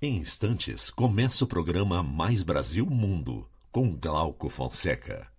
Em instantes, começa o programa Mais Brasil Mundo, com Glauco Fonseca.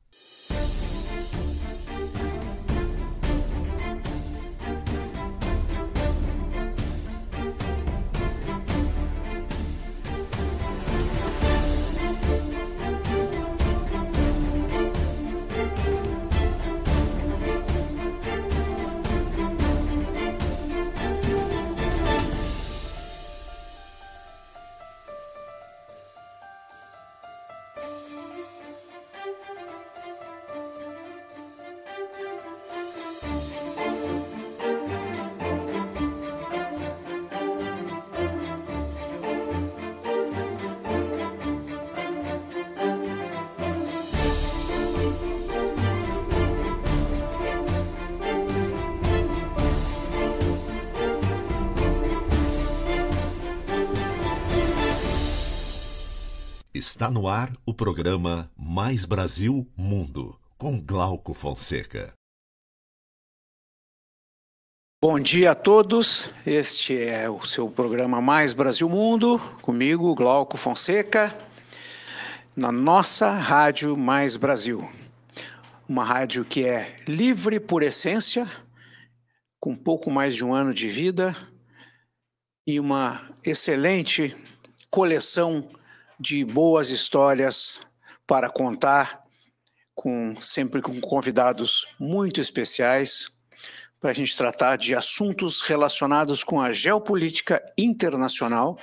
Está no ar o programa Mais Brasil Mundo, com Glauco Fonseca. Bom dia a todos, este é o seu programa Mais Brasil Mundo, comigo, Glauco Fonseca, na nossa Rádio Mais Brasil. Uma rádio que é livre por essência, com pouco mais de um ano de vida e uma excelente coleção de boas histórias para contar, sempre com convidados muito especiais, para a gente tratar de assuntos relacionados com a geopolítica internacional,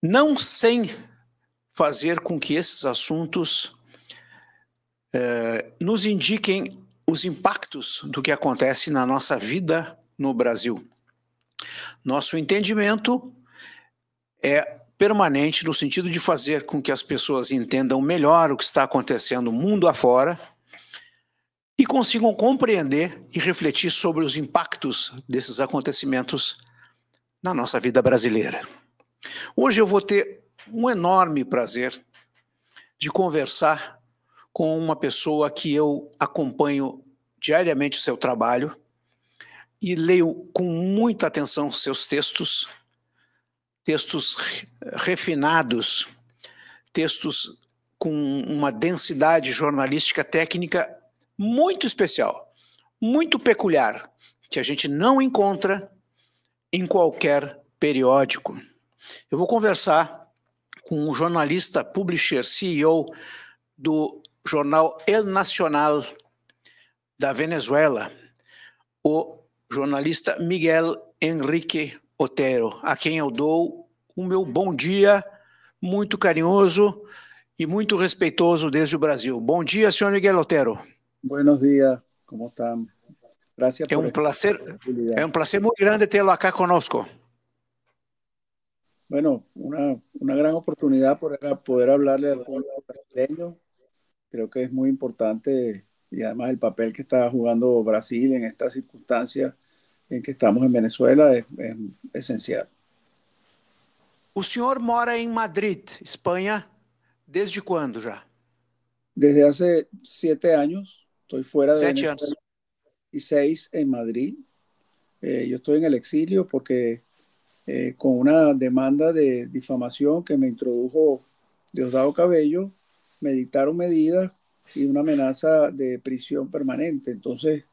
não sem fazer com que esses assuntos nos indiquem os impactos do que acontece na nossa vida no Brasil. Nosso entendimento é permanente no sentido de fazer com que as pessoas entendam melhor o que está acontecendo mundo afora e consigam compreender e refletir sobre os impactos desses acontecimentos na nossa vida brasileira. Hoje eu vou ter um enorme prazer de conversar com uma pessoa que eu acompanho diariamente o seu trabalho e leio com muita atenção seus textos refinados, textos com uma densidade jornalística técnica muito especial, muito peculiar, que a gente não encontra em qualquer periódico. Eu vou conversar com um jornalista, publisher, CEO do jornal El Nacional da Venezuela, o jornalista Miguel Enrique Otero, a quem eu dou o meu bom dia muito carinhoso e muito respeitoso desde o Brasil. Bom dia, senhor Miguel Otero. Buenos días, ¿cómo están? Gracias por un placer muy grande tenerlo acá conosco. Bueno, una gran oportunidad poder hablarle al pueblo brasileño. Creo que es muy importante y además el papel que está jugando Brasil en estas circunstancias en que estamos en Venezuela es esencial. O senhor mora em Madrid, Espanha, desde quando já? Desde hace 7 años. Estoy fuera de 7 Venezuela anos. Y 6 en Madrid. Yo estoy en el exilio porque con una demanda de difamación que me introdujo Diosdado Cabello, me dictaron medidas y una amenaza de prisión permanente. Entonces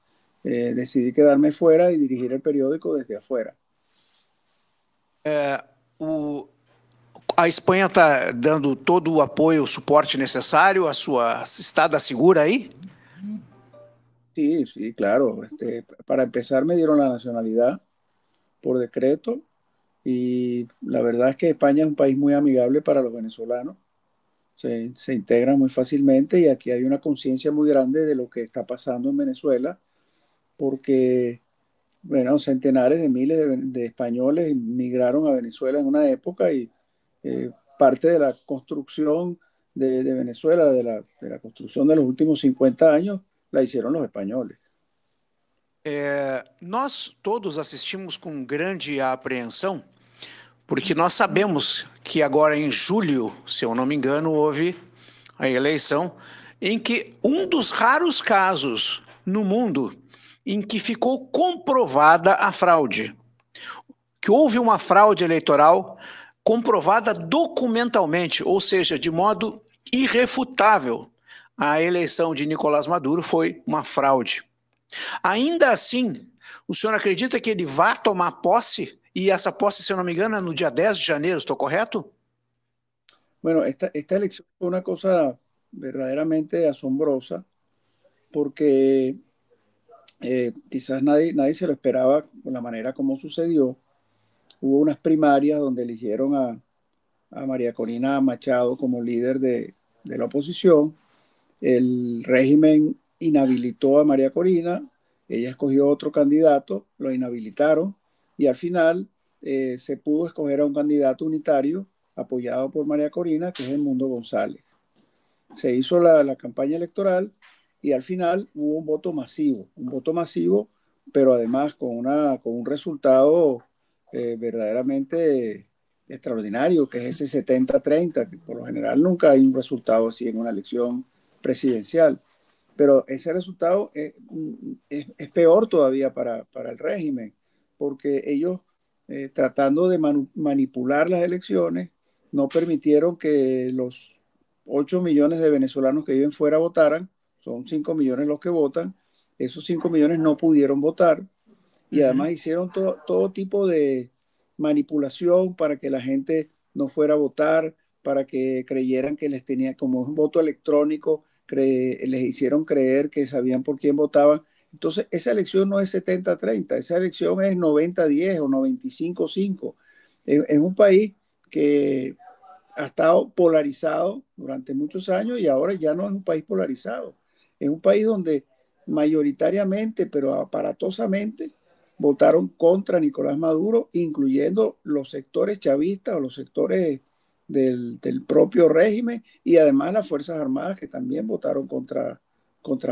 decidí quedarme fuera y dirigir el periódico desde afuera. A Espanha está dando todo o apoio, o suporte necessário, a sua estada segura aí? Sí, claro. Para empezar me dieron la nacionalidad por decreto y la verdad es que España es un país muy amigable para los venezolanos. Se integran muy fácilmente y aquí hay una conciencia muy grande de lo que está pasando en Venezuela porque, bueno, centenares de miles de españoles migraron a Venezuela en una época y parte de la construcción de Venezuela, de la construcción de los últimos 50 años, la hicieron los españoles. Nós todos assistimos com grande apreensão, porque nós sabemos que agora em julho, se eu não me engano, houve a eleição em que um dos raros casos no mundo em que ficou comprovada a fraude, que houve uma fraude eleitoral comprovada documentalmente, ou seja, de modo irrefutável, a eleição de Nicolás Maduro foi uma fraude. Ainda assim, o senhor acredita que ele vá tomar posse? E essa posse, se eu não me engano, é no dia 10 de janeiro, estou correto? Bueno, esta elección fue una cosa verdaderamente asombrosa porque quizás nadie se lo esperaba con la manera como sucedió. Hubo unas primarias donde eligieron a María Corina Machado como líder de la oposición. El régimen inhabilitó a María Corina, ella escogió otro candidato, lo inhabilitaron y al final se pudo escoger a un candidato unitario apoyado por María Corina, que es Edmundo González. Se hizo la campaña electoral y al final hubo un voto masivo, pero además con un resultado verdaderamente extraordinario, que es ese 70-30, que por lo general nunca hay un resultado así en una elección presidencial. Pero ese resultado es peor todavía para el régimen, porque ellos, tratando de manipular las elecciones, no permitieron que los 8 millones de venezolanos que viven fuera votaran, son 5 millones los que votan, esos 5 millones no pudieron votar y además hicieron todo tipo de manipulación para que la gente no fuera a votar, para que creyeran que les tenía como un voto electrónico, les hicieron creer que sabían por quién votaban. Entonces, esa elección no es 70-30, esa elección es 90-10 o 95-5. Es un país que ha estado polarizado durante muchos años y ahora ya no es un país polarizado. Es un país donde mayoritariamente, pero aparatosamente, votaron contra Nicolás Maduro, incluyendo los sectores chavistas o los sectores del propio régimen y además las Fuerzas Armadas que también votaron contra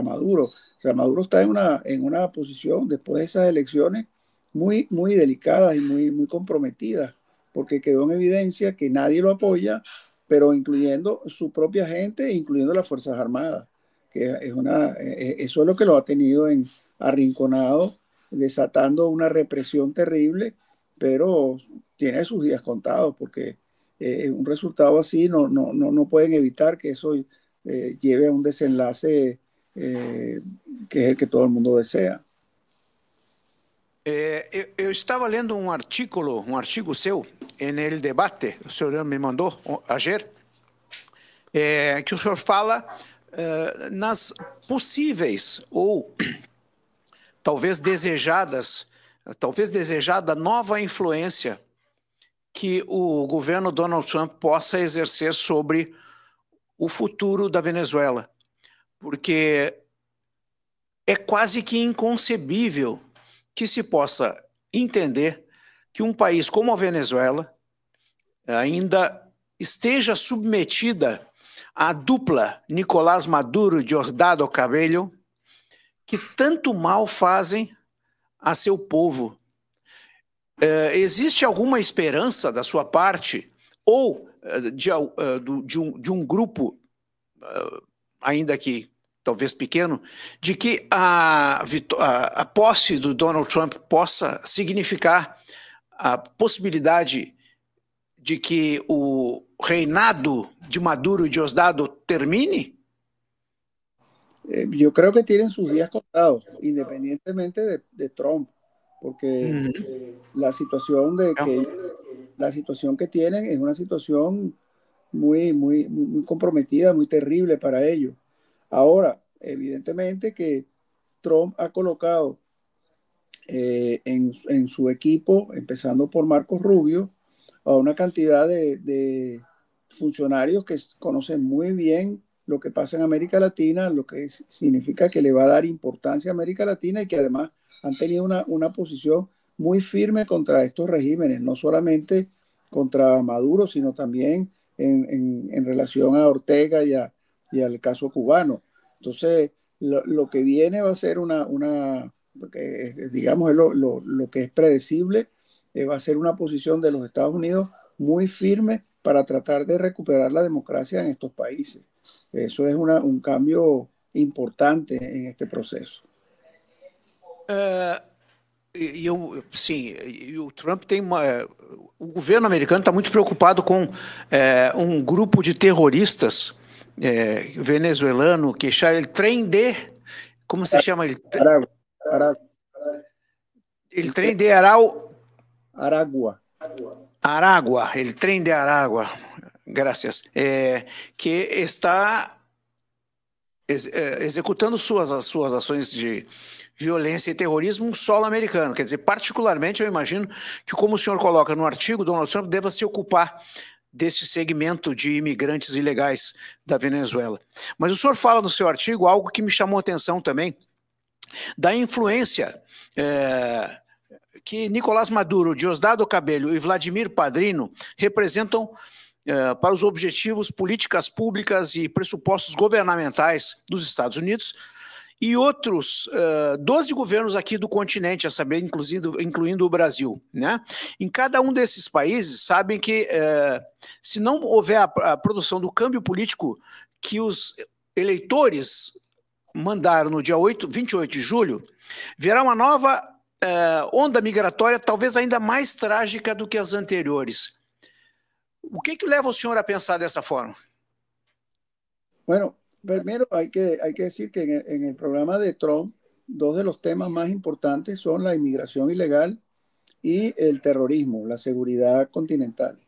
Maduro. O sea, Maduro está en una posición después de esas elecciones muy delicadas y muy comprometidas, porque quedó en evidencia que nadie lo apoya, pero incluyendo su propia gente, incluyendo las Fuerzas Armadas, que eso es lo que lo ha tenido arrinconado, desatando una represión terrible, pero tiene sus días contados, porque un resultado así no pueden evitar que eso lleve a un desenlace que es el que todo el mundo desea. Eu estava lendo um artigo seu, no debate, o senhor me mandou ayer, que o senhor fala nas possíveis ou talvez desejada nova influência que o governo Donald Trump possa exercer sobre o futuro da Venezuela, porque é quase que inconcebível que se possa entender que um país como a Venezuela ainda esteja submetida à dupla Nicolás Maduro e Diosdado Cabello, que tanto mal fazem a seu povo. Existe alguma esperança da sua parte ou de um grupo, ainda que talvez pequeno, de que a posse do Donald Trump possa significar a possibilidade de que o reinado de Maduro e Diosdado termine? Yo creo que tienen sus días contados, independientemente de Trump, porque la situación la situación que tienen es una situación muy comprometida, muy terrible para ellos. Ahora, evidentemente que Trump ha colocado en su equipo, empezando por Marcos Rubio, a una cantidad de funcionarios que conocen muy bien lo que pasa en América Latina, lo que significa que le va a dar importancia a América Latina y que además han tenido una posición muy firme contra estos regímenes, no solamente contra Maduro, sino también en relación a Ortega y al caso cubano. Entonces, lo que viene va a ser digamos, es lo que es predecible, va a ser una posición de los Estados Unidos muy firme para tratar de recuperar la democracia en estos países. Eso es un cambio importante en este proceso. Sim, e o Trump tem o governo americano está muito preocupado com um grupo de terroristas venezuelano que chama ele Trem de, como se chama ele? El Tren de Aragua. Aragua, el Tren de Aragua, gracias, que está executando suas ações de violência e terrorismo no solo americano. Quer dizer, particularmente, eu imagino que, como o senhor coloca no artigo, Donald Trump deva se ocupar desse segmento de imigrantes ilegais da Venezuela. Mas o senhor fala no seu artigo algo que me chamou a atenção também, da influência que Nicolás Maduro, Diosdado Cabello e Vladimir Padrino representam para os objetivos, políticas públicas e pressupostos governamentais dos Estados Unidos e outros 12 governos aqui do continente, a saber, incluindo o Brasil, né? Em cada um desses países, sabem que se não houver a produção do câmbio político que os eleitores mandaram no dia 28 de julho, virá uma nova onda migratória, talvez ainda mais trágica do que as anteriores. O que leva o senhor a pensar dessa forma? Bueno, primero hay que decir que en el programa de Trump, dos de los temas más importantes son la inmigración ilegal y el terrorismo, la seguridad continental.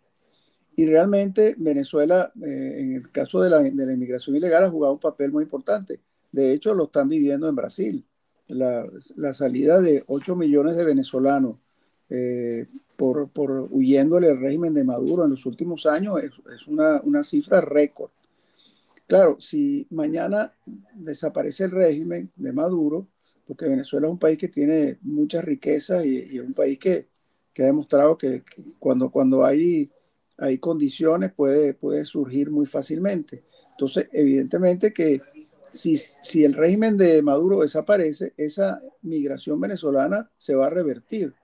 Y realmente Venezuela, en el caso de la inmigración ilegal, ha jugado un papel muy importante. De hecho, lo están viviendo en Brasil. La salida de 8 millones de venezolanos por huyéndole al régimen de Maduro en los últimos años es una cifra récord. Claro, si mañana desaparece el régimen de Maduro, porque Venezuela es un país que tiene muchas riquezas y es un país que ha demostrado que cuando hay condiciones puede surgir muy fácilmente. Entonces, evidentemente que si el régimen de Maduro desaparece, esa migración venezolana se va a revertir.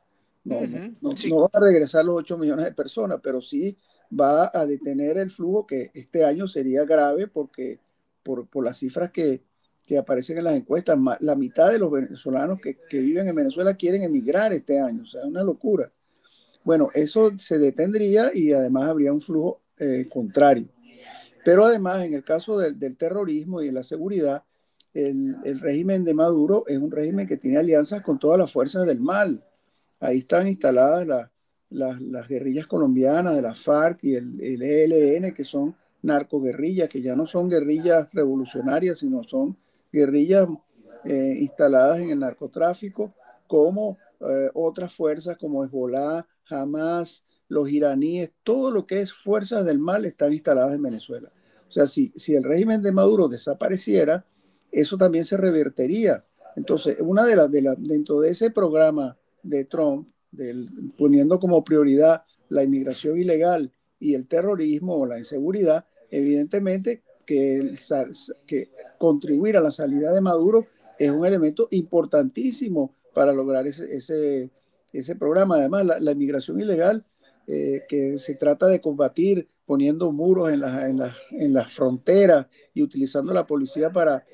No va a regresar los 8 millones de personas, pero sí va a detener el flujo que este año sería grave porque por las cifras que aparecen en las encuestas, la mitad de los venezolanos que viven en Venezuela quieren emigrar este año, o sea, es una locura. Bueno, eso se detendría y además habría un flujo contrario. Pero además, en el caso del terrorismo y de la seguridad, el régimen de Maduro es un régimen que tiene alianzas con todas las fuerzas del mal. Ahí están instaladas las guerrillas colombianas de la FARC y el ELN, que son narcoguerrillas, que ya no son guerrillas revolucionarias, sino son guerrillas instaladas en el narcotráfico, como otras fuerzas como Hezbollah, Hamas, los iraníes, todo lo que es fuerzas del mal están instaladas en Venezuela. O sea, si el régimen de Maduro desapareciera, eso también se revertiría. Entonces, dentro de ese programa de Trump, poniendo como prioridad la inmigración ilegal y el terrorismo o la inseguridad, evidentemente que contribuir a la salida de Maduro es un elemento importantísimo para lograr ese programa. Además, la inmigración ilegal que se trata de combatir poniendo muros en las fronteras y utilizando la policía para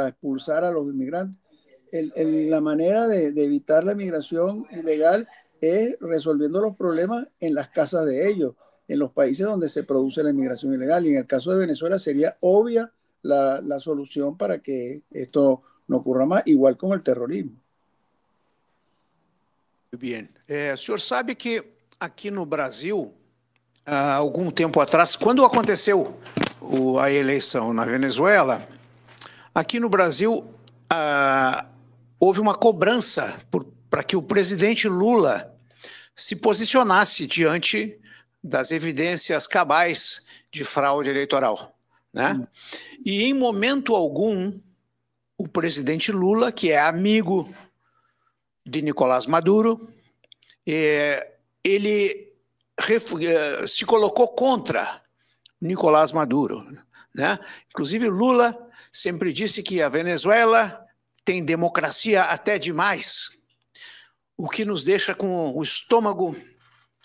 expulsar a los inmigrantes. La manera de evitar la inmigración ilegal es resolviendo los problemas en las casas de ellos, en los países donde se produce la inmigración ilegal. Y en el caso de Venezuela sería obvia la solución para que esto no ocurra más, igual con el terrorismo. Bien. O senhor sabe que aqui no Brasil, há algum tempo atrás, quando aconteceu a eleição na Venezuela, aqui no Brasil houve uma cobrança para que o presidente Lula se posicionasse diante das evidências cabais de fraude eleitoral, né? E em momento algum, o presidente Lula, que é amigo de Nicolás Maduro, ele se colocou contra Nicolás Maduro, né? Inclusive Lula sempre disse que a Venezuela tem democracia até demais, o que nos deixa com o estômago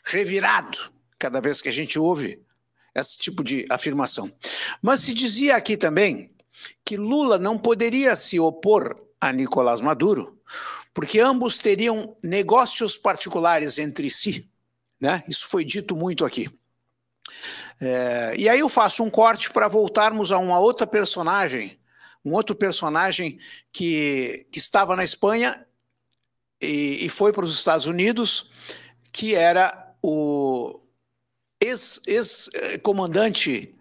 revirado cada vez que a gente ouve esse tipo de afirmação. Mas se dizia aqui também que Lula não poderia se opor a Nicolás Maduro, porque ambos teriam negócios particulares entre si, né? Isso foi dito muito aqui. E aí eu faço um corte para voltarmos a uma outra personagem, um outro personagem que estava na Espanha e foi para os Estados Unidos, que era o ex-comandante,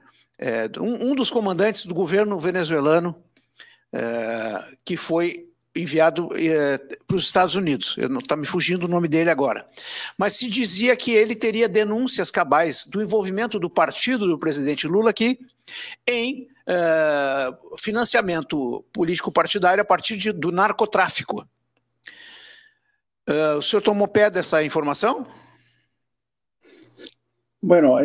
um dos comandantes do governo venezuelano, que foi enviado para os Estados Unidos. Não está me fugindo o nome dele agora. Mas se dizia que ele teria denúncias cabais do envolvimento do partido do presidente Lula aqui em financiamento político partidário a partir do narcotráfico. O senhor tomou pé dessa informação? Bueno,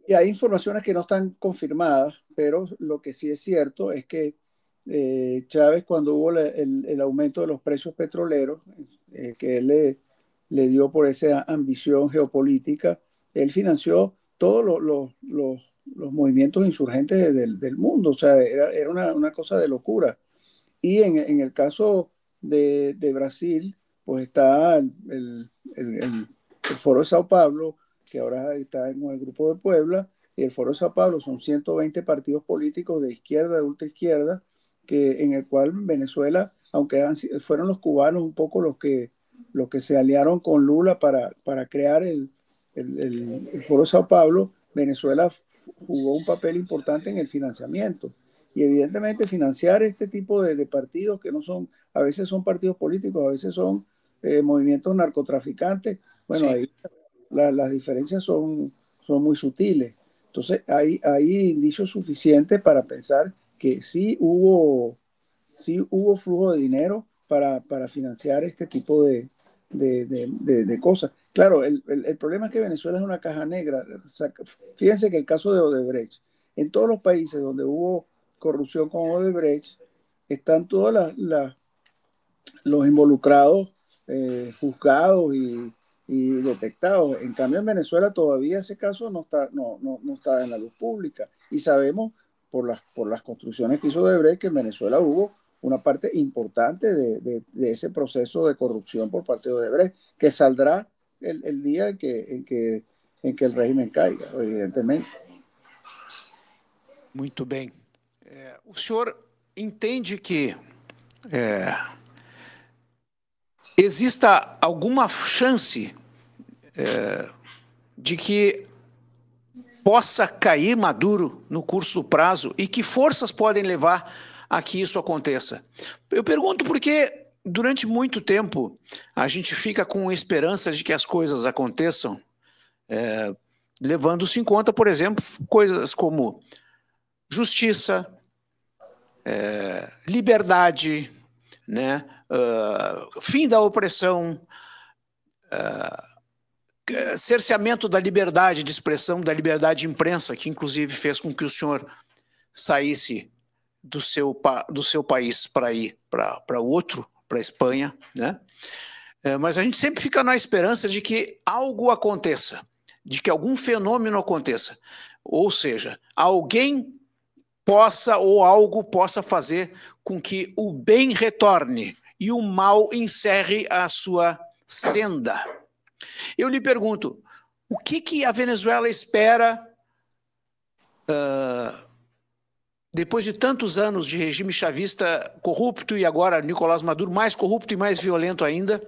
y hay informaciones que no están confirmadas, pero lo que sí es cierto es que Chávez, cuando hubo el aumento de los precios petroleros, que él le dio por esa ambición geopolítica, él financió todos los movimientos insurgentes del mundo. O sea, era una cosa de locura. Y en el caso de Brasil, pues está el Foro de Sao Paulo, que ahora está en el Grupo de Puebla, y el Foro de Sao Paulo son 120 partidos políticos de izquierda, de ultraizquierda, en el cual Venezuela, aunque fueron los cubanos un poco los que se aliaron con Lula para crear el Foro de Sao Paulo, Venezuela jugó un papel importante en el financiamiento. Y evidentemente financiar este tipo de partidos que no son, a veces son partidos políticos, a veces son movimientos narcotraficantes, bueno, sí. Ahí las diferencias son muy sutiles. Entonces hay indicios suficientes para pensar que sí hubo flujo de dinero para financiar este tipo de cosas. Claro, el problema es que Venezuela es una caja negra. O sea, fíjense que el caso de Odebrecht, en todos los países donde hubo corrupción con Odebrecht, están todos los involucrados juzgados y detectados. En cambio, en Venezuela todavía ese caso no está en la luz pública. Y sabemos por las construcciones que hizo Odebrecht que en Venezuela hubo una parte importante de ese proceso de corrupción por parte de Odebrecht, que saldrá el día en que el régimen caiga, evidentemente. Muito bem. O senhor entende que exista alguma chance de que possa cair Maduro no curso do prazo e que forças podem levar a que isso aconteça? Eu pergunto porque durante muito tempo a gente fica com esperança de que as coisas aconteçam, levando-se em conta, por exemplo, coisas como justiça, liberdade, né? Fim da opressão, cerceamento da liberdade de expressão, da liberdade de imprensa, que inclusive fez com que o senhor saísse do seu país para ir para outro, para a Espanha, né? Mas a gente sempre fica na esperança de que algo aconteça, de que algum fenômeno aconteça, ou seja, alguém possa ou algo possa fazer com que o bem retorne e o mal encerre a sua senda. Eu lhe pergunto, o que a Venezuela espera depois de tantos anos de regime chavista corrupto e agora Nicolás Maduro mais corrupto e mais violento ainda?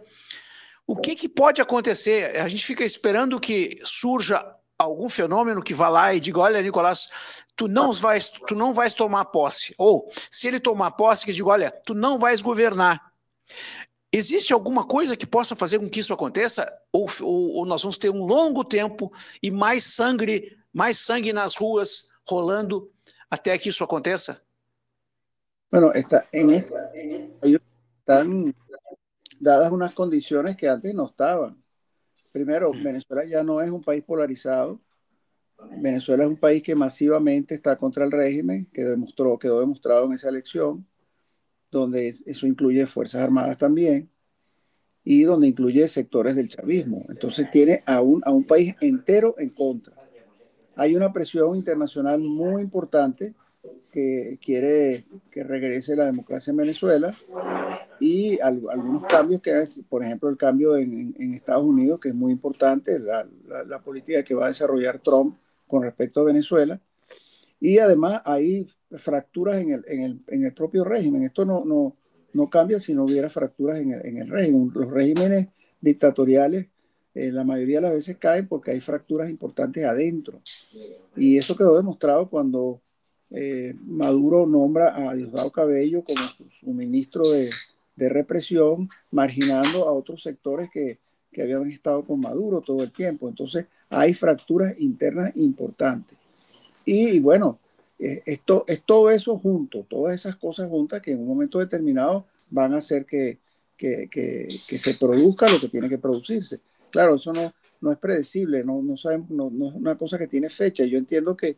O que pode acontecer? A gente fica esperando que surja algum fenômeno que vá lá e diga, olha, Nicolás, tu não vais tomar posse. Ou, se ele tomar posse, que diga, olha, tu não vais governar. Existe alguma coisa que possa fazer com que isso aconteça? Ou nós vamos ter um longo tempo e mais sangue nas ruas rolando até que isso aconteça? Bueno, están dadas unas condiciones que antes no estaban. Primero, Venezuela ya no es un país polarizado. Venezuela es un país que masivamente está contra el régimen, quedó demostrado en esa elección, donde eso incluye Fuerzas Armadas también, y donde incluye sectores del chavismo. Entonces tiene a un país entero en contra. Hay una presión internacional muy importante que quiere que regrese la democracia en Venezuela, y algunos cambios que hay, por ejemplo, el cambio en Estados Unidos, que es muy importante, la política que va a desarrollar Trump con respecto a Venezuela, y además hay fracturas en el propio régimen. Esto no cambia si no hubiera fracturas en el régimen. Los regímenes dictatoriales, la mayoría de las veces caen porque hay fracturas importantes adentro. Y eso quedó demostrado cuando Maduro nombra a Diosdado Cabello como su ministro de represión, marginando a otros sectores que habían estado con Maduro todo el tiempo. Entonces hay fracturas internas importantes. Y bueno, es todo eso junto, todas esas cosas juntas que en un momento determinado van a hacer que se produzca lo que tiene que producirse. Claro, eso no es predecible, no sabemos, no es una cosa que tiene fecha. Yo entiendo que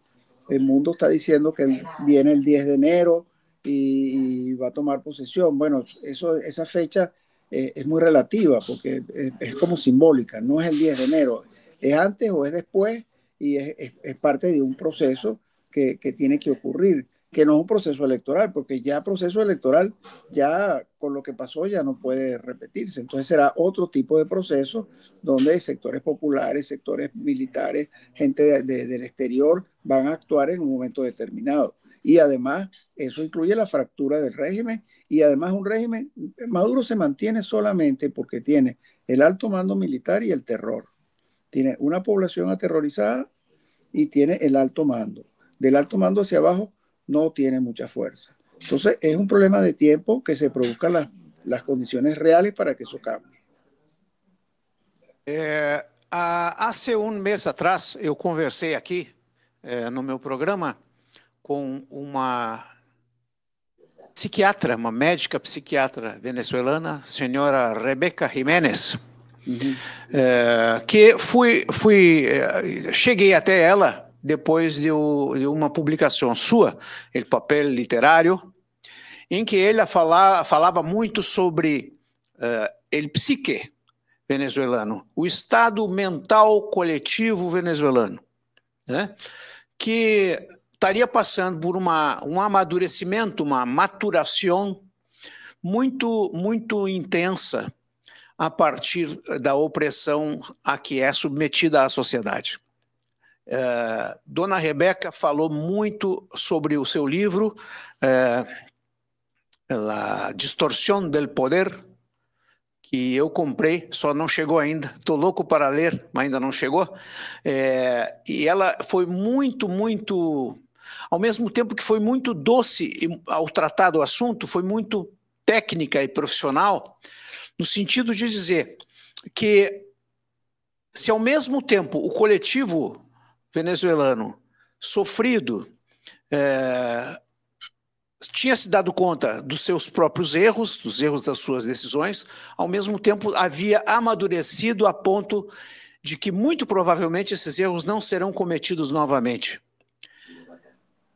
el mundo está diciendo que viene el 10 de enero y va a tomar posesión. Bueno, esa fecha es muy relativa porque es como simbólica, no es el 10 de enero, es antes o es después, y es parte de un proceso que tiene que ocurrir, que no es un proceso electoral, porque ya proceso electoral, ya con lo que pasó, ya no puede repetirse. Entonces será otro tipo de proceso donde sectores populares, sectores militares, gente del exterior van a actuar en un momento determinado. Y además eso incluye la fractura del régimen, y además un régimen, Maduro se mantiene solamente porque tiene el alto mando militar y el terror. Tiene una población aterrorizada y tiene el alto mando. Del alto mando hacia abajo no tiene mucha fuerza. Entonces es un problema de tiempo que se produzcan las condiciones reales para que eso cambie. Há mês atrás, eu conversei aqui no meu programa com uma psiquiatra, uma médica psiquiatra venezuelana, senhora Rebeca Jiménez, que cheguei até ela depois de uma publicação sua, El Papel Literário, em que ela falava muito sobre el psique venezuelano, o estado mental coletivo venezuelano, né? Que estaria passando por um amadurecimento, uma maturação muito intensa a partir da opressão a que é submetida a sociedade. Dona Rebeca falou muito sobre o seu livro, La Distorsión del Poder, que eu comprei, só não chegou ainda. Estou louco para ler, mas ainda não chegou. E ela foi muito, ao mesmo tempo que foi muito doce ao tratar do assunto, foi muito técnica e profissional, no sentido de dizer que se ao mesmo tempo o coletivo venezuelano sofrido tinha se dado conta dos seus próprios erros, dos erros das suas decisões, ao mesmo tempo havia amadurecido a ponto de que muito provavelmente esses erros não serão cometidos novamente.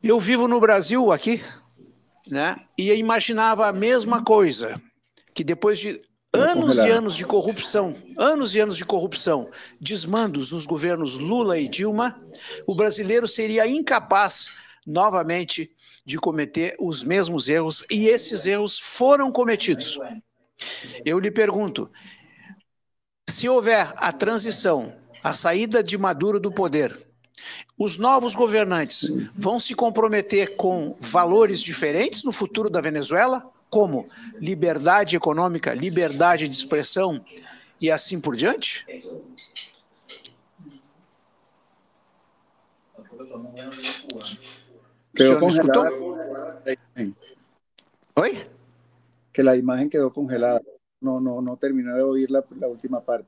Eu vivo no Brasil aqui, né, e imaginava a mesma coisa, que depois de anos e anos de corrupção, desmandos nos governos Lula e Dilma, o brasileiro seria incapaz novamente de cometer os mesmos erros, e esses erros foram cometidos. Eu lhe pergunto, se houver a transição, a saída de Maduro do poder, os novos governantes vão se comprometer com valores diferentes no futuro da Venezuela, como liberdade econômica, liberdade de expressão e assim por diante? O senhor me escutou? Oi? Que la imagen quedó congelada. No terminé de oír la última parte.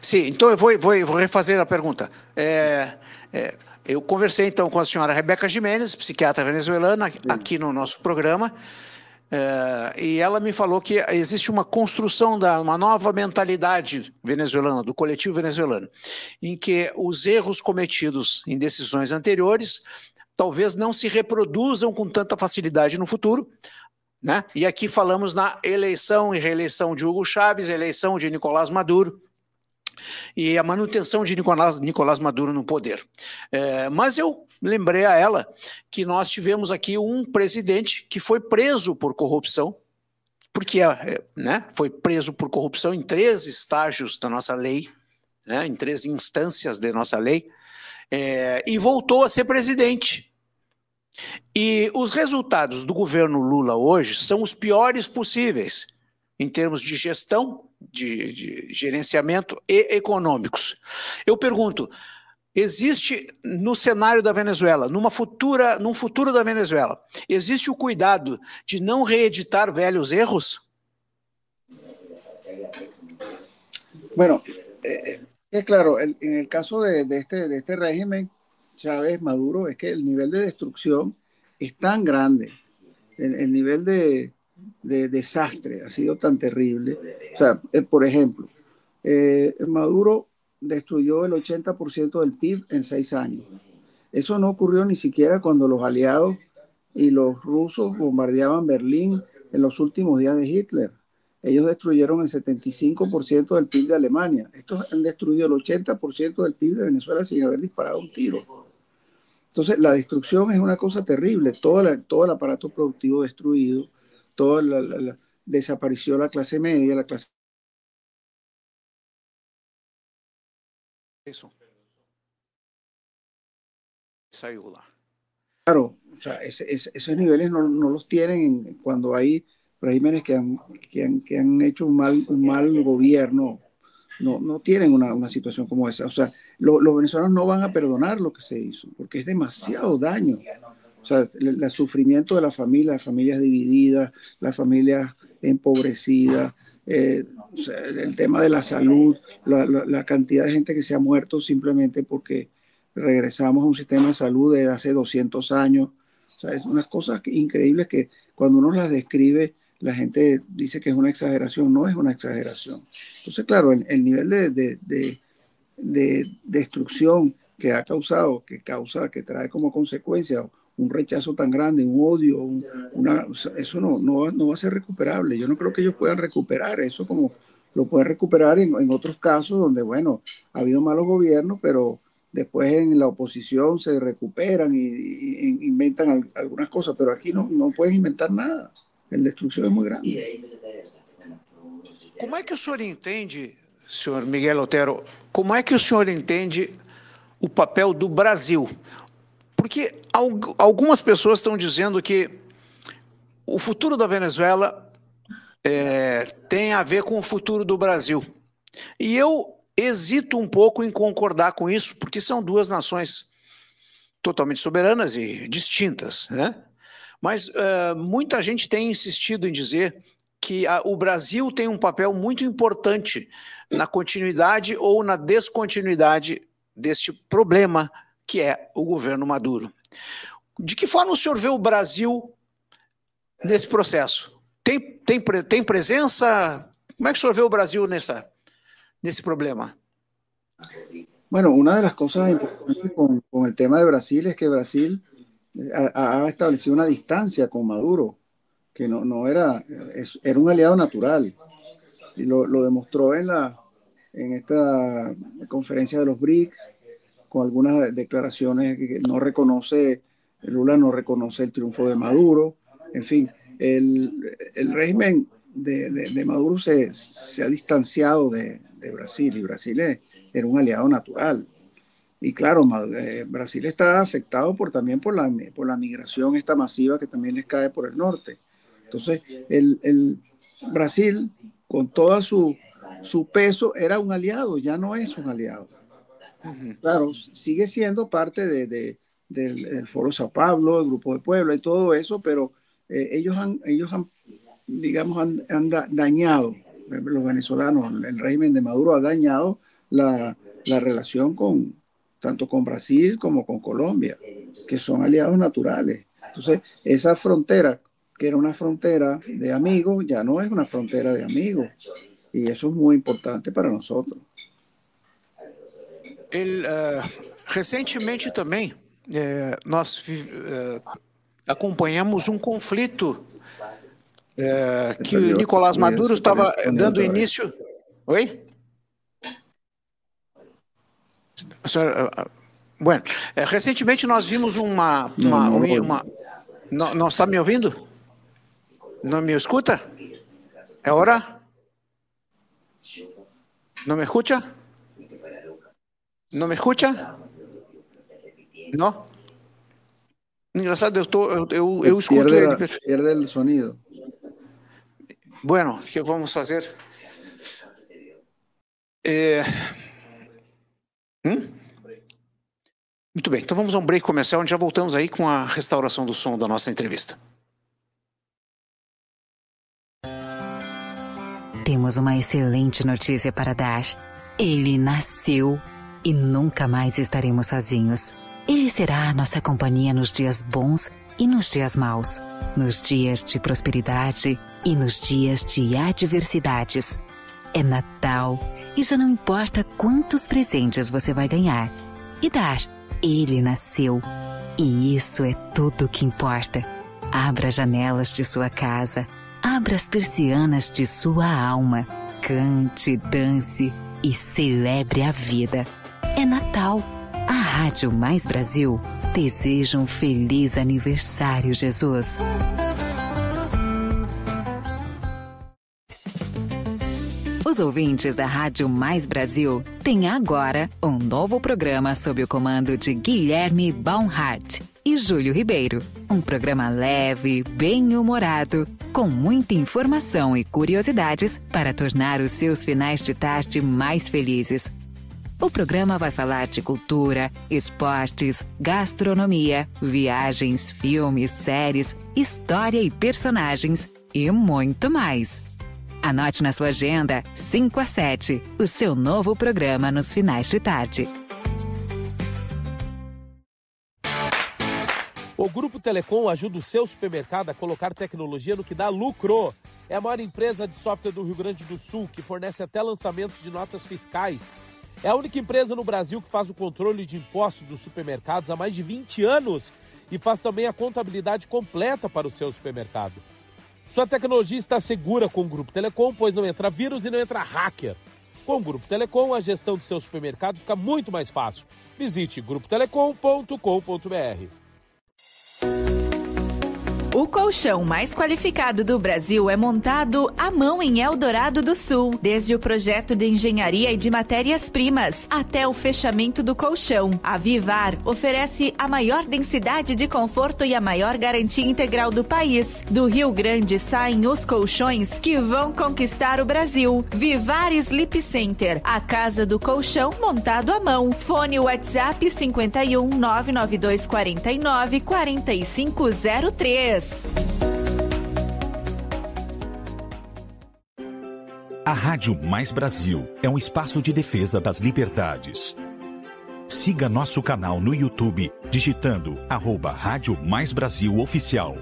Sim, então eu vou refazer a pergunta. Eu conversei então com a senhora Rebeca Jiménez, psiquiatra venezuelana, aqui no nosso programa, e ela me falou que existe uma construção uma nova mentalidade venezuelana, do coletivo venezuelano, em que os erros cometidos em decisões anteriores talvez não se reproduzam com tanta facilidade no futuro, né? E aqui falamos na eleição e reeleição de Hugo Chávez, eleição de Nicolás Maduro, e a manutenção de Nicolás Maduro no poder. Mas eu lembrei a ela que nós tivemos aqui um presidente que foi preso por corrupção, porque né, foi preso por corrupção em 3 estágios da nossa lei, né, em 3 instâncias da nossa lei, e voltou a ser presidente. E os resultados do governo Lula hoje são os piores possíveis, em termos de gestão, de gerenciamento e econômicos. Eu pergunto, existe no cenário da Venezuela, num futuro da Venezuela, existe o cuidado de não reeditar velhos erros? Bueno, claro, en el caso de este régimen, Chávez, Maduro, es que el nivel de destrucción es tan grande, el nivel de desastre ha sido tan terrible. O sea, por ejemplo, Maduro destruyó el 80% del PIB en 6 años. Eso no ocurrió ni siquiera cuando los aliados y los rusos bombardeaban Berlín en los últimos días de Hitler. Ellos destruyeron el 75% del PIB de Alemania. Estos han destruido el 80% del PIB de Venezuela sin haber disparado un tiro. Entonces, la destrucción es una cosa terrible. Todo el aparato productivo destruido, desapareció la clase media, la clase... Eso. Sayula. Claro, o sea, esos niveles no los tienen cuando hay regímenes que han hecho un mal gobierno. No tienen una situación como esa. O sea, los venezolanos no van a perdonar lo que se hizo, porque es demasiado daño. O sea, el sufrimiento de las familias divididas, las familias empobrecidas, o sea, el tema de la salud, la cantidad de gente que se ha muerto simplemente porque regresamos a un sistema de salud de hace 200 años. O sea, es unas cosas increíbles que cuando uno las describe, la gente dice que es una exageración. No es una exageración. Entonces, claro, el nivel de destrucción que ha causado, que trae como consecuencia un rechazo tan grande, un odio, eso no va a ser recuperable. Yo no creo que ellos puedan recuperar eso como lo pueden recuperar en otros casos donde, bueno, ha habido malos gobiernos, pero después en la oposición se recuperan y inventan algunas cosas, pero aquí no pueden inventar nada. La destrucción es muy grande. Como é que o senhor entende, senhor Miguel Otero, como é que o senhor entende o papel do Brasil? Porque algumas pessoas estão dizendo que o futuro da Venezuela tem a ver com o futuro do Brasil. E eu hesito um pouco em concordar com isso, porque são 2 nações totalmente soberanas e distintas, né? Mas muita gente tem insistido em dizer que o Brasil tem um papel muito importante na continuidade ou na descontinuidade deste problema que é o governo Maduro. De que forma o senhor vê o Brasil nesse processo? Tem presença? Como é que o senhor vê o Brasil nesse problema? Bueno, una de las cosas importantes con el tema de Brasil es que Brasil ha establecido una distancia con Maduro, que no era un aliado natural. Y lo demostró en esta conferencia de los BRICS, con algunas declaraciones que Lula no reconoce el triunfo de Maduro. En fin, el régimen de Maduro se ha distanciado de Brasil, y Brasil era un aliado natural. Y claro, Brasil está afectado también por la migración esta masiva que también les cae por el norte. Entonces, el Brasil, con todo su peso, era un aliado, ya no es un aliado. Claro, sigue siendo parte del Foro Sao Paulo, el Grupo de Puebla y todo eso, pero ellos han dañado, los venezolanos, el régimen de Maduro ha dañado la relación tanto con Brasil como con Colombia, que son aliados naturales. Entonces, esa frontera, que era una frontera de amigos, ya no es una frontera de amigos. Y eso es muy importante para nosotros. Recentemente também, nós acompanhamos um conflito que o Nicolás Maduro estava dando início... Oi? Bueno, recentemente nós vimos não está me ouvindo? Não me escuta? É hora? Não me escuta? Não me escuta? Não? Engraçado, eu escuto ele. Pierde o sonido. Bueno, o que vamos fazer? Muito bem, então vamos a um break comercial, onde já voltamos aí com a restauração do som da nossa entrevista. Temos uma excelente notícia para dar. Ele nasceu e nunca mais estaremos sozinhos. Ele será a nossa companhia nos dias bons e nos dias maus, nos dias de prosperidade e nos dias de adversidades. É Natal e já não importa quantos presentes você vai ganhar e dar. Ele nasceu e isso é tudo o que importa. Abra as janelas de sua casa, abra as persianas de sua alma, cante, dance e celebre a vida. É Natal. A Rádio Mais Brasil deseja um feliz aniversário, Jesus. Os ouvintes da Rádio Mais Brasil têm agora um novo programa sob o comando de Guilherme Baumhart e Júlio Ribeiro. Um programa leve, bem-humorado, com muita informação e curiosidades para tornar os seus finais de tarde mais felizes. O programa vai falar de cultura, esportes, gastronomia, viagens, filmes, séries, história e personagens e muito mais. Anote na sua agenda 5 às 7, o seu novo programa nos finais de tarde. O Grupo Telecom ajuda o seu supermercado a colocar tecnologia no que dá lucro. É a maior empresa de software do Rio Grande do Sul, que fornece até lançamentos de notas fiscais. É a única empresa no Brasil que faz o controle de impostos dos supermercados há mais de 20 anos e faz também a contabilidade completa para o seu supermercado. Sua tecnologia está segura com o Grupo Telecom, pois não entra vírus e não entra hacker. Com o Grupo Telecom, a gestão do seu supermercado fica muito mais fácil. Visite grupotelecom.com.br. O colchão mais qualificado do Brasil é montado à mão em Eldorado do Sul. Desde o projeto de engenharia e de matérias-primas até o fechamento do colchão. A Vivar oferece a maior densidade de conforto e a maior garantia integral do país. Do Rio Grande saem os colchões que vão conquistar o Brasil. Vivar Sleep Center, a casa do colchão montado à mão. Fone WhatsApp 51 992 49 4503. A Rádio Mais Brasil é um espaço de defesa das liberdades. Siga nosso canal no YouTube digitando @Rádio Mais Brasil Oficial.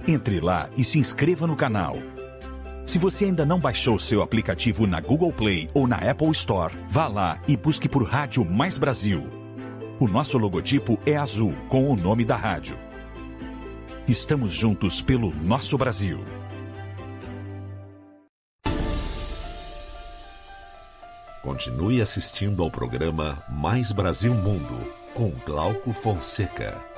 Entre lá e se inscreva no canal. Se você ainda não baixou seu aplicativo na Google Play ou na Apple Store, vá lá e busque por Rádio Mais Brasil. O nosso logotipo é azul com o nome da rádio. Estamos juntos pelo nosso Brasil. Continue assistindo ao programa Mais Brasil Mundo, com Glauco Fonseca.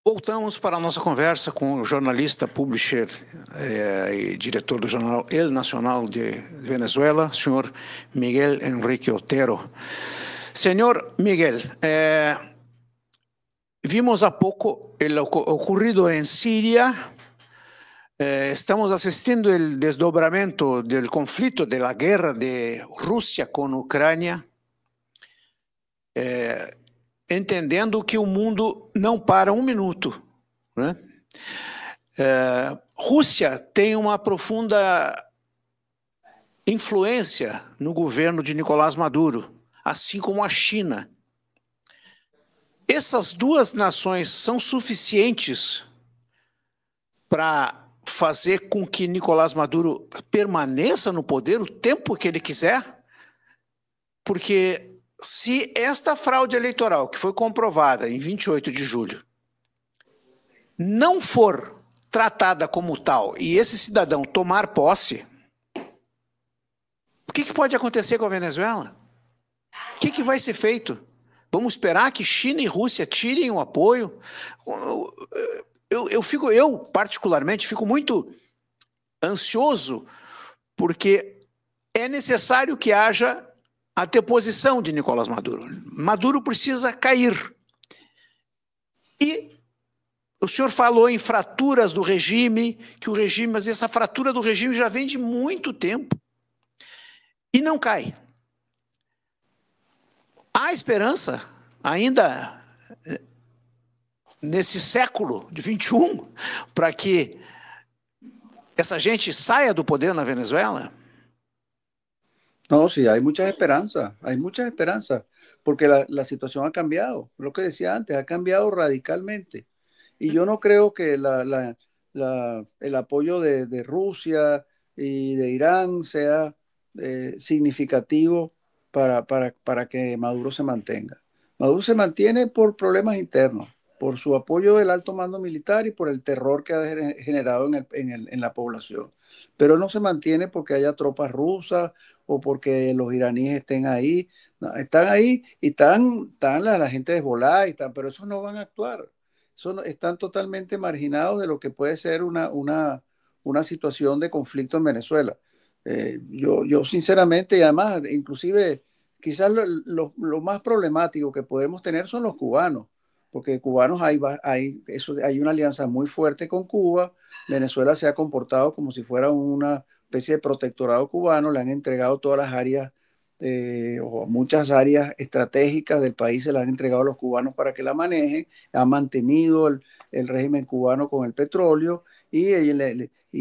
Voltamos para a nossa conversa com o jornalista, publisher e diretor do jornal El Nacional de Venezuela, senhor Miguel Enrique Otero. Senhor Miguel, vimos há pouco o ocorrido em Síria. Estamos assistindo o desdobramento do conflito, da guerra de Rússia com a Ucrânia. Entendendo que o mundo não para um minuto, né? Rússia tem uma profunda influência no governo de Nicolás Maduro, assim como a China. Essas duas nações são suficientes para fazer com que Nicolás Maduro permaneça no poder o tempo que ele quiser? Porque se esta fraude eleitoral, que foi comprovada em 28 de julho, não for tratada como tal e esse cidadão tomar posse, o que pode acontecer com a Venezuela? O que vai ser feito? Vamos esperar que China e Rússia tirem o apoio? Eu particularmente, fico muito ansioso, porque é necessário que haja a deposição de Nicolás Maduro. Maduro precisa cair. E o senhor falou em fraturas do regime, mas essa fratura do regime já vem de muito tempo e não cai. Há esperança ainda nesse século de 21 para que essa gente saia do poder na Venezuela? No, sí, hay muchas esperanzas, porque la situación ha cambiado, lo que decía antes, ha cambiado radicalmente. Y yo no creo que el apoyo de Rusia y de Irán sea significativo para que Maduro se mantenga. Maduro se mantiene por problemas internos, por su apoyo del alto mando militar y por el terror que ha generado en la población. Pero no se mantiene porque haya tropas rusas o porque los iraníes estén ahí. No, están ahí y están la gente de Hezbollah, pero esos no van a actuar. Están totalmente marginados de lo que puede ser una situación de conflicto en Venezuela. Yo sinceramente, y además, inclusive, quizás lo más problemático que podemos tener son los cubanos, porque cubanos hay una alianza muy fuerte con Cuba. Venezuela se ha comportado como si fuera una especie de protectorado cubano, le han entregado todas las áreas o muchas áreas estratégicas del país, se las han entregado a los cubanos para que la manejen, ha mantenido el régimen cubano con el petróleo y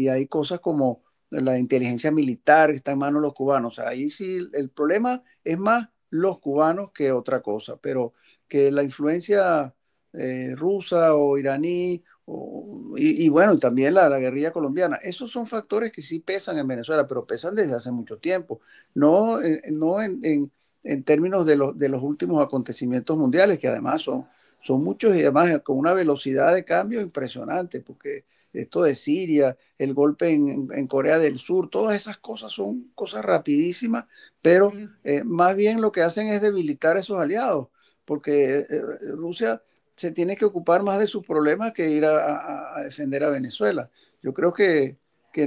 hay cosas como la inteligencia militar que está en manos de los cubanos. O sea, ahí sí el problema es más los cubanos que otra cosa, pero que la influencia rusa o iraní y bueno, también la guerrilla colombiana, esos son factores que sí pesan en Venezuela, pero pesan desde hace mucho tiempo, no en términos de los últimos acontecimientos mundiales, que además son muchos y además con una velocidad de cambio impresionante, porque esto de Siria, el golpe en Corea del Sur, todas esas cosas son cosas rapidísimas, pero más bien lo que hacen es debilitar a esos aliados, porque Rusia se tiene que ocupar más de sus problemas que ir a defender a Venezuela. Yo creo que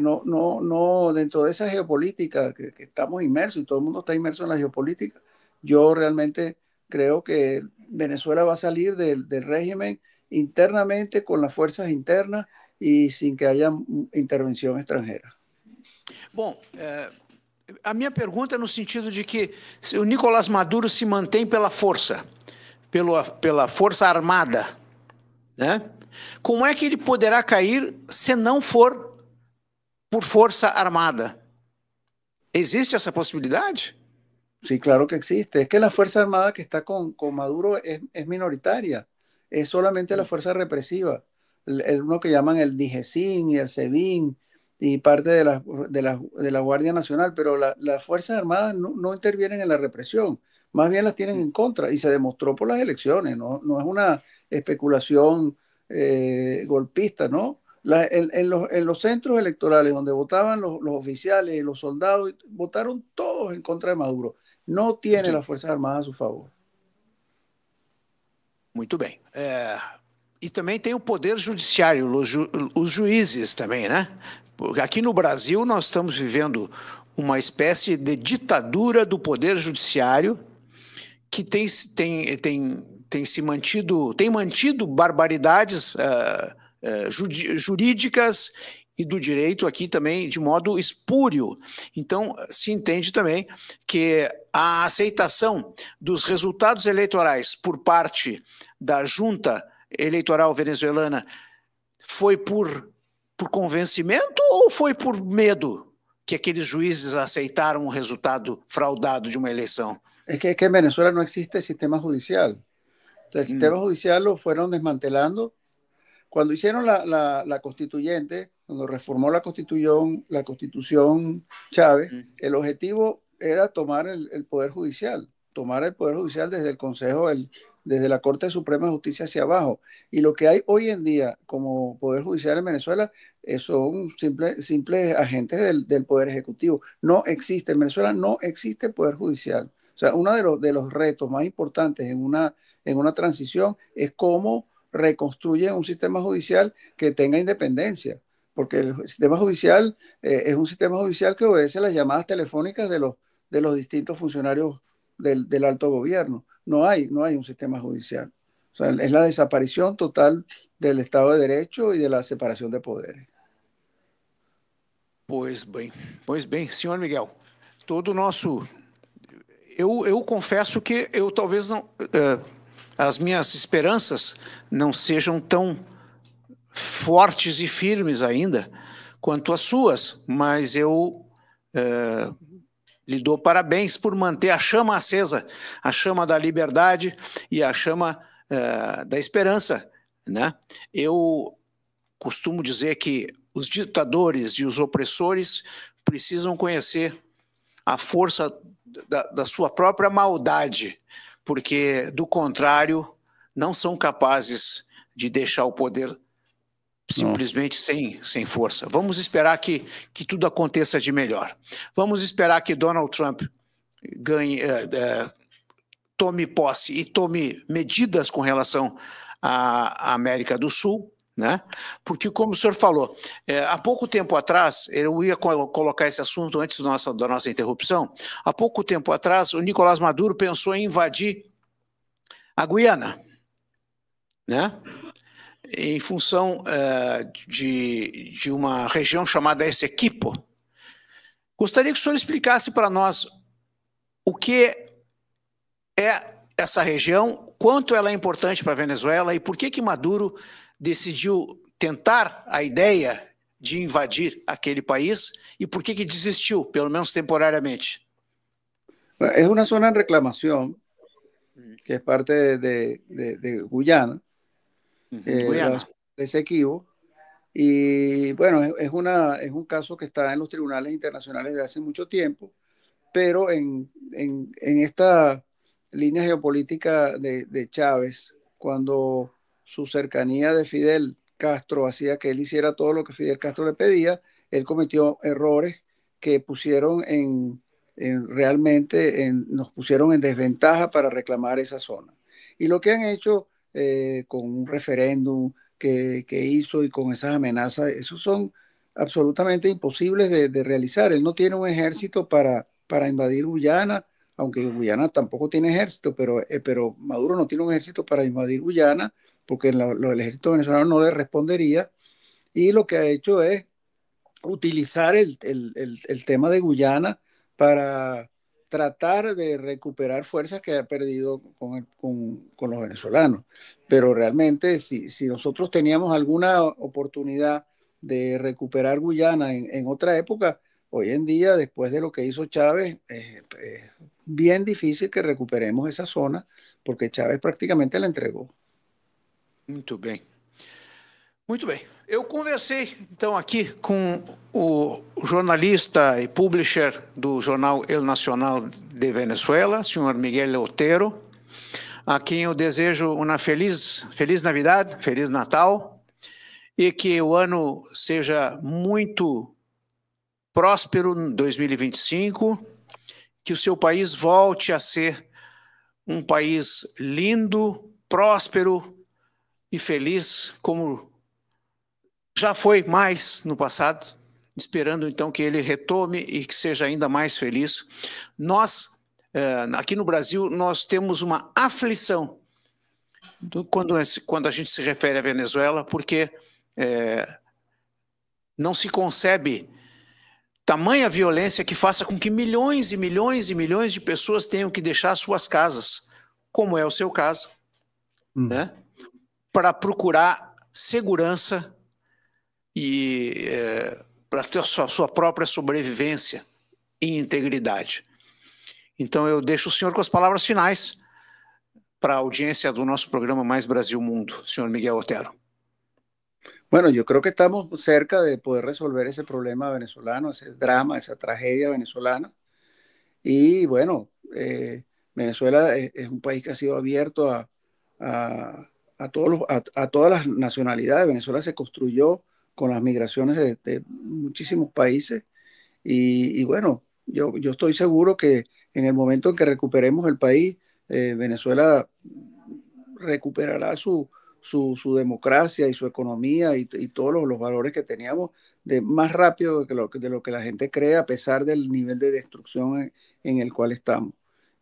no dentro de esa geopolítica que estamos inmersos y todo el mundo está inmerso en la geopolítica, yo realmente creo que Venezuela va a salir del régimen internamente con las fuerzas internas e sem que haja intervenção estrangeira. Bom, a minha pergunta é no sentido de que o Nicolás Maduro se mantém pela força, pela força armada, né? Como é que ele poderá cair se não for por força armada? ¿Existe essa possibilidade? Sí, claro que existe. Es que la fuerza armada que está con Maduro es minoritaria, es solamente la fuerza represiva. Uno que llaman el DIGESIN y el SEBIN y parte de la Guardia Nacional, pero las Fuerzas Armadas no intervienen en la represión, más bien las tienen en contra y se demostró por las elecciones, no es una especulación golpista, ¿no? En los centros electorales donde votaban los oficiales y los soldados, votaron todos en contra de Maduro. No tiene las Fuerzas Armadas a su favor. Muito bem. E também tem o poder judiciário, os juízes também, né? Porque aqui no Brasil nós estamos vivendo uma espécie de ditadura do poder judiciário que tem mantido barbaridades jurídicas e do direito aqui também de modo espúrio. Então, se entende também que a aceitação dos resultados eleitorais por parte da junta eleitoral venezuelana foi por convencimento ou foi por medo que aqueles juízes aceitaram o resultado fraudado de uma eleição? Es que en Venezuela no existe sistema judicial. O sea, el sistema judicial lo fueron desmantelando. Cuando hicieron la constituyente, cuando reformó la constitución Chávez, el objetivo era tomar el poder judicial desde el Consejo desde la Corte Suprema de Justicia hacia abajo. Y lo que hay hoy en día como Poder Judicial en Venezuela son simples agentes del Poder Ejecutivo. No existe, en Venezuela no existe Poder Judicial. O sea, uno de los retos más importantes en una transición es cómo reconstruyen un sistema judicial que tenga independencia, porque el sistema judicial es un sistema judicial que obedece a las llamadas telefónicas de los distintos funcionarios del alto gobierno. No hay un sistema judicial. O sea, es la desaparición total del Estado de Derecho y de la separación de poderes. Pois bem, senhor Miguel, todo o nosso... Eu confesso que eu talvez não... as minhas esperanças não sejam tão fortes e firmes ainda quanto as suas, mas eu lhe dou parabéns por manter a chama acesa, a chama da liberdade e a chama da esperança, né? Eu costumo dizer que os ditadores e os opressores precisam conhecer a força da sua própria maldade, porque, do contrário, não são capazes de deixar o poder simplesmente sem força. Vamos esperar que tudo aconteça de melhor. Vamos esperar que Donald Trump tome posse e tome medidas com relação à América do Sul, né? Porque, como o senhor falou, há pouco tempo atrás, eu ia colocar esse assunto antes da nossa interrupção, há pouco tempo atrás, o Nicolás Maduro pensou em invadir a Guiana, né? Em função de uma região chamada Essequibo. Gostaria que o senhor explicasse para nós o que é essa região, quanto ela é importante para a Venezuela e por que Maduro decidiu tentar a ideia de invadir aquele país e por que desistiu, pelo menos temporariamente. Es una zona en reclamación que es parte de Guyana, Guyana. de Esequibo, y bueno, es un caso que está en los tribunales internacionales desde hace mucho tiempo, pero en esta línea geopolítica de Chávez, cuando su cercanía de Fidel Castro hacía que él hiciera todo lo que Fidel Castro le pedía, él cometió errores que pusieron realmente nos pusieron en desventaja para reclamar esa zona. Y lo que han hecho con un referéndum que hizo y con esas amenazas, esos son absolutamente imposibles de realizar. Él no tiene un ejército para invadir Guyana, aunque Guyana tampoco tiene ejército, pero Maduro no tiene un ejército para invadir Guyana, porque el ejército venezolano no le respondería, y lo que ha hecho es utilizar el tema de Guyana para tratar de recuperar fuerzas que ha perdido con los venezolanos. Pero realmente, si nosotros teníamos alguna oportunidad de recuperar Guyana en otra época, hoy en día, después de lo que hizo Chávez, es bien difícil que recuperemos esa zona, porque Chávez prácticamente la entregou. Muito bem. Muito bem. Eu conversei, então, aqui com o jornalista e publisher do jornal El Nacional de Venezuela, senhor Miguel Otero, a quem eu desejo uma feliz Navidad, Feliz Natal, e que o ano seja muito próspero em 2025, que o seu país volte a ser um país lindo, próspero e feliz, como já foi mais no passado, esperando então que ele retome e que seja ainda mais feliz. Nós, aqui no Brasil, nós temos uma aflição quando a gente se refere à Venezuela, porque não se concebe tamanha violência que faça com que milhões e milhões e milhões de pessoas tenham que deixar suas casas, como é o seu caso, né? Para procurar segurança e para ter sua própria sobrevivência e integridade. Então eu deixo o senhor com as palavras finais para a audiência do nosso programa Mais Brasil Mundo, senhor Miguel Otero. Bueno, yo creo que estamos cerca de poder resolver ese problema venezolano, ese drama, esa tragedia venezolana. Y bueno, Venezuela es un país que ha sido abierto a a todas las nacionalidades. Venezuela se construyó con las migraciones de muchísimos países y bueno, yo estoy seguro que en el momento en que recuperemos el país, Venezuela recuperará su democracia y su economía y todos los valores que teníamos más rápido de lo que la gente cree, a pesar del nivel de destrucción en el cual estamos.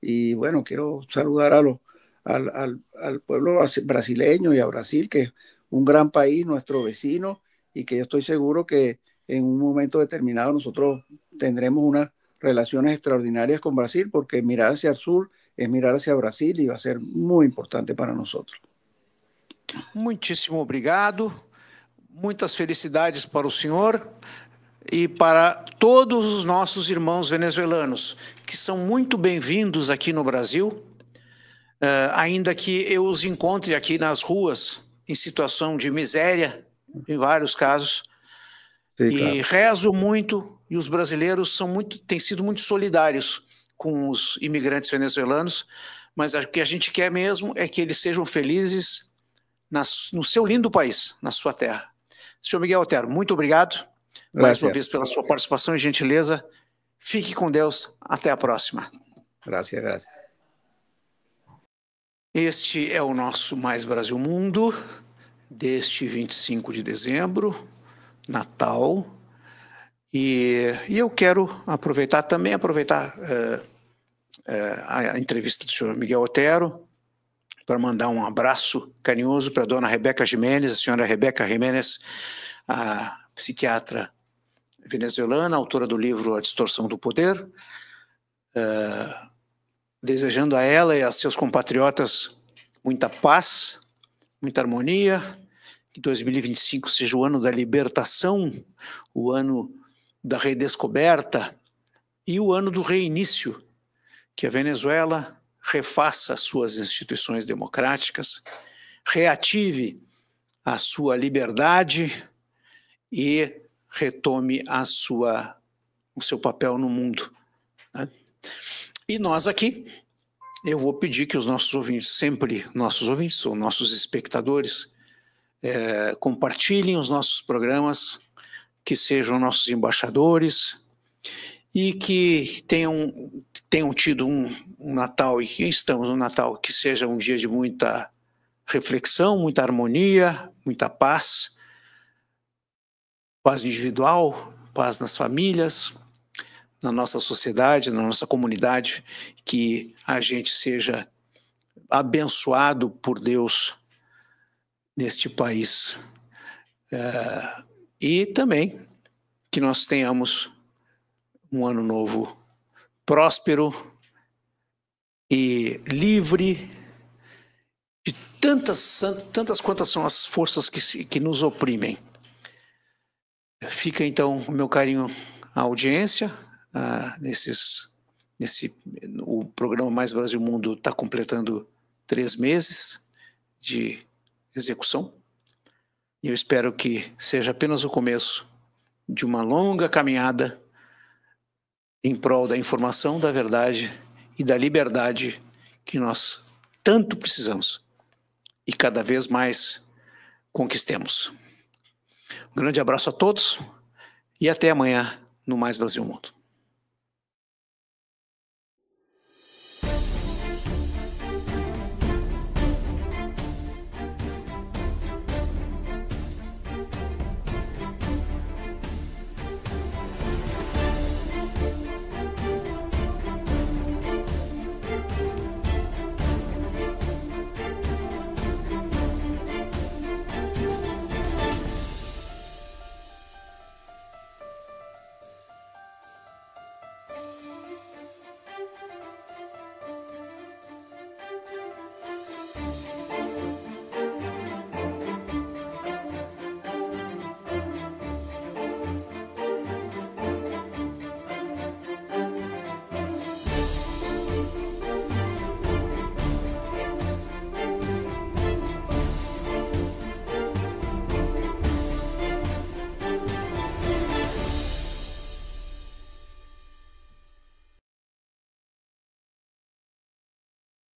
Y bueno, quiero saludar al pueblo brasileño y a Brasil, que es un gran país, nuestro vecino, y que yo estoy seguro que en un momento determinado nosotros tendremos unas relaciones extraordinarias con Brasil, porque mirar hacia el sur es mirar hacia Brasil y va a ser muy importante para nosotros. Muitíssimo obrigado, muitas felicidades para o senhor e para todos os nossos irmãos venezuelanos, que são muito bem-vindos aqui no Brasil, ainda que eu os encontre aqui nas ruas em situação de miséria, em vários casos. Sim, e claro, rezo muito, e os brasileiros têm sido muito solidários com os imigrantes venezuelanos, mas o que a gente quer mesmo é que eles sejam felizes no seu lindo país, na sua terra. Senhor Miguel Otero, muito obrigado mais uma vez pela sua participação e gentileza. Fique com Deus. Até a próxima. Graças. Este é o nosso Mais Brasil Mundo deste 25 de dezembro, Natal. E eu quero aproveitar a entrevista do senhor Miguel Otero para mandar um abraço carinhoso para a dona Rebeca Jiménez, a senhora Rebeca Jiménez, a psiquiatra venezuelana, autora do livro A Distorção do Poder, desejando a ela e a seus compatriotas muita paz, muita harmonia, que 2025 seja o ano da libertação, o ano da redescoberta e o ano do reinício, que a Venezuela refaça suas instituições democráticas, reative a sua liberdade e retome o seu papel no mundo, né? E nós aqui, eu vou pedir que os nossos ouvintes, ou nossos espectadores, compartilhem os nossos programas, que sejam nossos embaixadores e que tenham tido um Natal, e que estamos no Natal, que seja um dia de muita reflexão, muita harmonia, muita paz individual, paz nas famílias, na nossa sociedade, na nossa comunidade, que a gente seja abençoado por Deus neste país. E também que nós tenhamos um ano novo próspero e livre de tantas quantas são as forças que nos oprimem. Fica então o meu carinho à audiência. O programa Mais Brasil Mundo está completando 3 meses de execução. E eu espero que seja apenas o começo de uma longa caminhada em prol da informação, da verdade e da liberdade que nós tanto precisamos e cada vez mais conquistemos. Um grande abraço a todos e até amanhã no Mais Brasil Mundo.